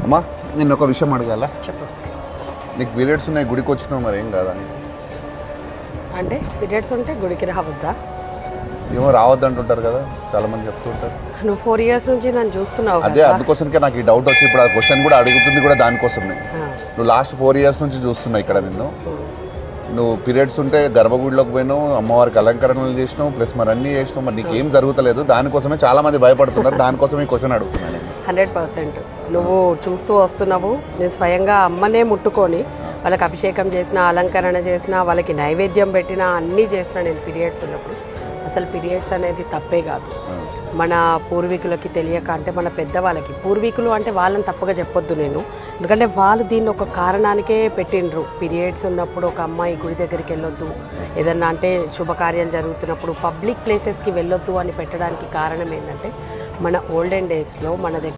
అమ్మా నిన్న ఒక విషయం అడగాల. చెప్పు. నీకు పీరియడ్స్ ఉన్నాయి, గుడికి వచ్చినావు, మరి ఏం కాదా? అంటే పీరియడ్స్ ఉంటే గుడికి రావద్దా? ఏమో రావద్దంటుంటారు కదా, చాలా మంది చెప్తుంటారు. నువ్వు 4 years నుంచి నన్ను చూస్తున్నావు అదే కదా. అందుకోసంకే నాకు ఈ డౌట్ వచ్చి ఇప్పుడు ఆ క్వశ్చన్ కూడా అడుగుతుంది కూడా దానికోసమే. నువ్వు లాస్ట్ 4 years నుంచి చూస్తున్నావు ఇక్కడ నిన్ను. నువ్వు పీరియడ్స్ ఉంటే గర్భగుడిలోకి పోయినావు, అమ్మవారికి అలంకరణలు చేసినావు, ప్లస్ మరి అన్నీ చేసినావు, మరి నీకు ఏం జరుగుతలేదు. దానికోసమే చాలా మంది భయపడుతున్నారు, దానికోసమే ఈ క్వశ్చన్ అడుగుతున్నాను. 100% నువ్వు చూస్తూ వస్తున్నావు. నేను స్వయంగా అమ్మనే ముట్టుకొని వాళ్ళకి అభిషేకం చేసిన, అలంకరణ చేసిన, వాళ్ళకి నైవేద్యం పెట్టిన, అన్నీ చేసిన నేను పీరియడ్స్ ఉన్నప్పుడు. అసలు పీరియడ్స్ అనేది తప్పే కాదు. మన పూర్వీకులకి తెలియక, అంటే మన పెద్దవాళ్ళకి, పూర్వీకులు అంటే వాళ్ళని తప్పగా చెప్పొద్దు నేను, ఎందుకంటే వాళ్ళు దీన్ని ఒక కారణానికే పెట్టిండ్రు. పీరియడ్స్ ఉన్నప్పుడు ఒక అమ్మాయి గుడి దగ్గరికి వెళ్ళొద్దు, ఏదన్నా అంటే శుభకార్యాలు జరుగుతున్నప్పుడు పబ్లిక్ ప్లేసెస్కి వెళ్ళొద్దు అని పెట్టడానికి కారణం ఏంటంటే మన ఓల్డెన్ డేస్లో మన దగ్గర